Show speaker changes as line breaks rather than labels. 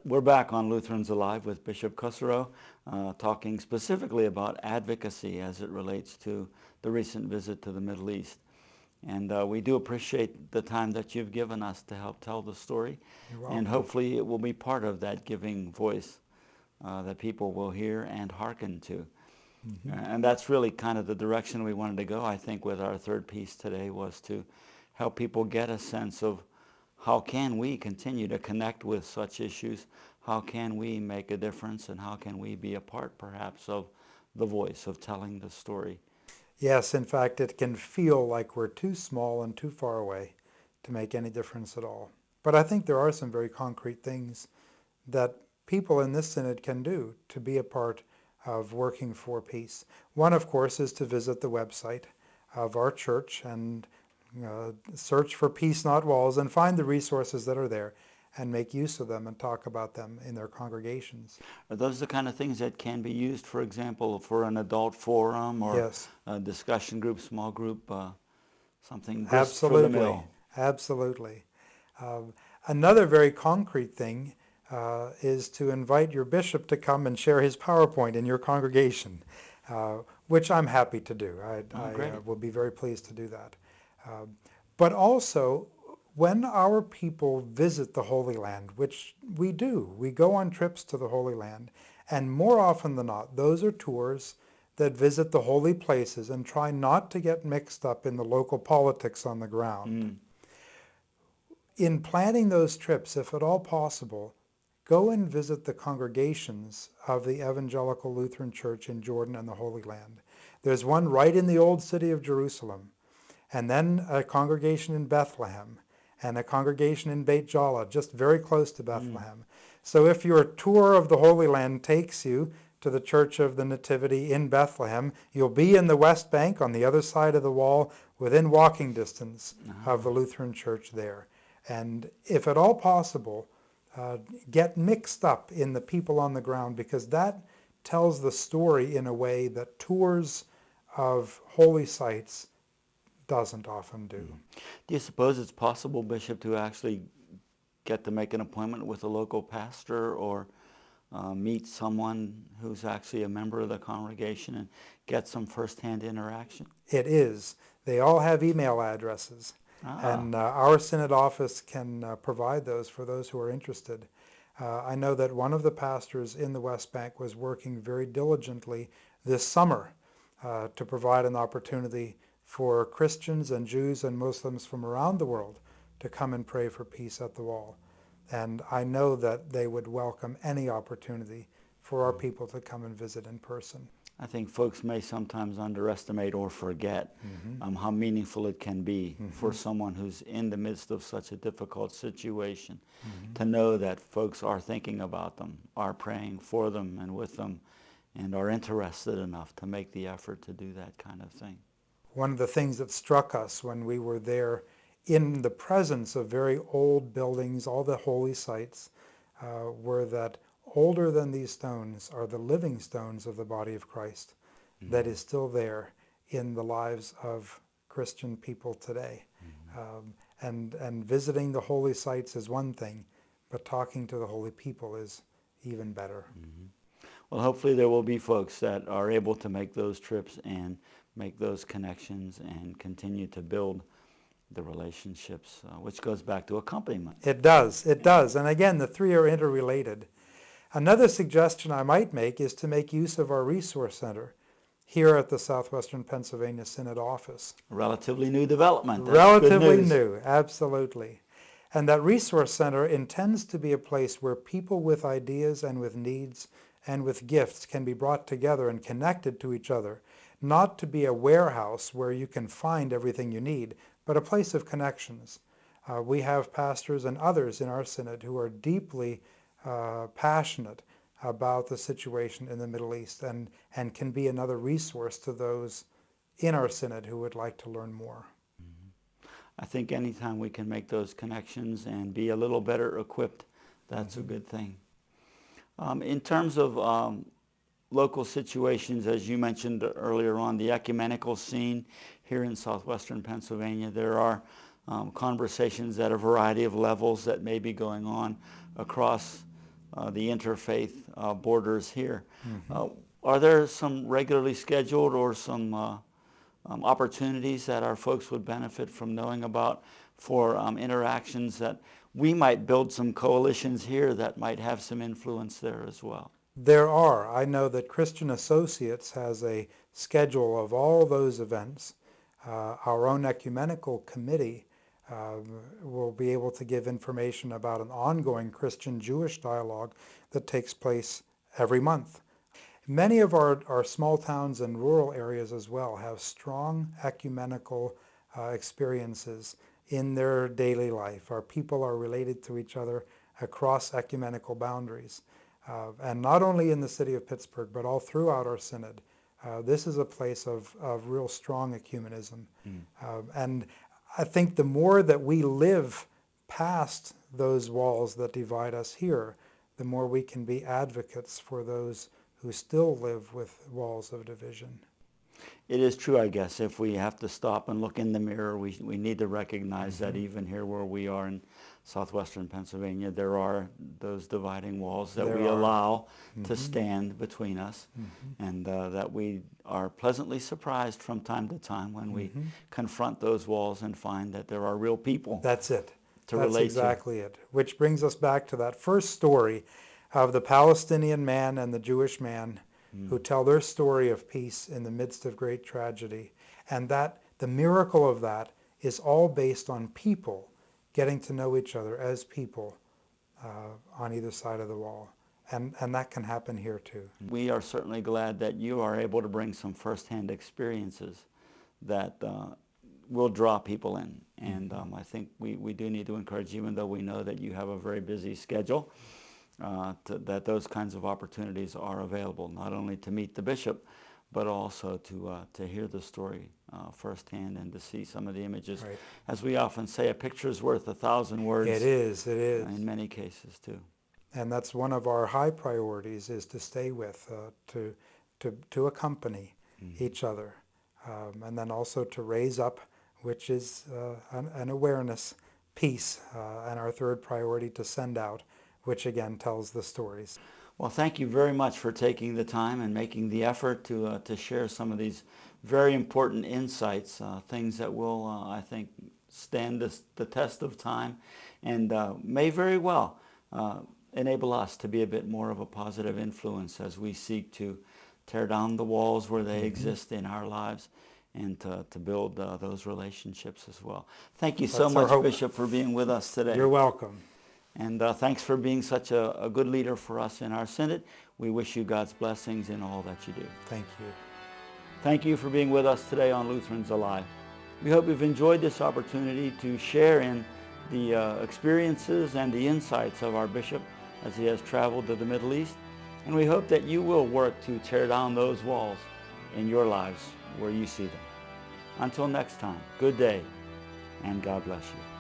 We're back on Lutherans Alive with Bishop Kusserow, talking specifically about advocacy as it relates to the recent visit to the Middle East. And we do appreciate the time that you've given us to help tell the story.
You're welcome.
And hopefully it will be part of that giving voice that people will hear and hearken to. And that's really kind of the direction we wanted to go, I think, with our third piece today, was to help people get a sense of how can we continue to connect with such issues, how can we make a difference, and how can we be a part, perhaps, of the voice of telling the story.
Yes, in fact, it can feel like we're too small and too far away to make any difference at all. But I think there are some very concrete things that people in this synod can do to be a part of working for peace. One, of course, is to visit the website of our church and search for Peace Not Walls and find the resources that are there and make use of them and talk about them in their congregations.
Are those the kind of things that can be used, for example, for an adult forum or
Yes.
a discussion group, small group, something grist
Absolutely.
for the mill?
Absolutely. Another very concrete thing is to invite your bishop to come and share his PowerPoint in your congregation, which I'm happy to do. I will be very pleased to do that. But also, when our people visit the Holy Land, which we do, we go on trips to the Holy Land, and more often than not, those are tours that visit the holy places and try not to get mixed up in the local politics on the ground. In planning those trips, if at all possible, go and visit the congregations of the Evangelical Lutheran Church in Jordan and the Holy Land. There's one right in the old city of Jerusalem, and then a congregation in Bethlehem, and a congregation in Beit Jala, just very close to Bethlehem. So if your tour of the Holy Land takes you to the Church of the Nativity in Bethlehem, you'll be in the West Bank on the other side of the wall, within walking distance of the Lutheran Church there. And if at all possible, get mixed up in the people on the ground, because that tells the story in a way that tours of holy sites doesn't often do.
Do you suppose it's possible, Bishop, to actually get to make an appointment with a local pastor or meet someone who's actually a member of the congregation and get some firsthand interaction?
It is. They all have email addresses. And our synod office can provide those for those who are interested. I know that one of the pastors in the West Bank was working very diligently this summer to provide an opportunity for Christians and Jews and Muslims from around the world to come and pray for peace at the wall. And I know that they would welcome any opportunity for our people to come and visit in person.
I think folks may sometimes underestimate or forget how meaningful it can be for someone who's in the midst of such a difficult situation to know that folks are thinking about them, are praying for them and with them, and are interested enough to make the effort to do that kind of thing.
One of the things that struck us when we were there in the presence of very old buildings, all the holy sites, were that older than these stones are the living stones of the body of Christ that is still there in the lives of Christian people today. And visiting the holy sites is one thing, but talking to the holy people is even better.
Well, hopefully there will be folks that are able to make those trips and make those connections and continue to build the relationships, which goes back to accompaniment.
It does. And again, the three are interrelated. Another suggestion I might make is to make use of our resource center here at the Southwestern Pennsylvania Synod office.
Relatively new development. That's
Relatively
good news.
new, absolutely. And that resource center intends to be a place where people with ideas and with needs and with gifts can be brought together and connected to each other, not to be a warehouse where you can find everything you need, but a place of connections. We have pastors and others in our synod who are deeply passionate about the situation in the Middle East and can be another resource to those in our synod who would like to learn more.
I think anytime we can make those connections and be a little better equipped, that's a good thing. In terms of local situations, as you mentioned earlier on, the ecumenical scene here in southwestern Pennsylvania, there are conversations at a variety of levels that may be going on across the interfaith borders here. Are there some regularly scheduled or some opportunities that our folks would benefit from knowing about for interactions that we might build some coalitions here that might have some influence there as well?
There are. I know that Christian Associates has a schedule of all those events. Our own ecumenical committee will be able to give information about an ongoing Christian-Jewish dialogue that takes place every month. Many of our small towns and rural areas as well have strong ecumenical experiences in their daily life. Our people are related to each other across ecumenical boundaries. And not only in the city of Pittsburgh, but all throughout our synod. This is a place of real strong ecumenism. And I think the more that we live past those walls that divide us here, the more we can be advocates for those who still live with walls of division.
It is true, I guess, if we have to stop and look in the mirror, we need to recognize that even here where we are in southwestern Pennsylvania, there are those dividing walls that we allow to stand between us, and that we are pleasantly surprised from time to time when we confront those walls and find that there are real people.
That's it.
That's
exactly it. Which brings us back to that first story of the Palestinian man and the Jewish man who tell their story of peace in the midst of great tragedy. And that the miracle of that is all based on people getting to know each other as people on either side of the wall. And that can happen here too.
We are certainly glad that you are able to bring some firsthand experiences that will draw people in. And I think we do need to encourage, even though we know that you have a very busy schedule, that those kinds of opportunities are available, not only to meet the bishop, but also to hear the story firsthand and to see some of the images.
Right.
As we often say, a picture's worth 1,000 words.
It is.
In many cases, too.
And that's one of our high priorities, is to stay with, to accompany each other, and then also to raise up, which is an awareness piece, and our third priority, to send out, which again tells the stories.
Well, thank you very much for taking the time and making the effort to share some of these very important insights, things that will, I think, stand the test of time and may very well enable us to be a bit more of a positive influence as we seek to tear down the walls where they exist in our lives and to build those relationships as well. Thank you so much, Bishop, for being with us today.
You're welcome.
And thanks for being such a good leader for us in our synod. We wish you God's blessings in all that you do.
Thank you.
Thank you for being with us today on Lutherans Alive. We hope you've enjoyed this opportunity to share in the experiences and the insights of our bishop as he has traveled to the Middle East. And we hope that you will work to tear down those walls in your lives where you see them. Until next time, good day, and God bless you.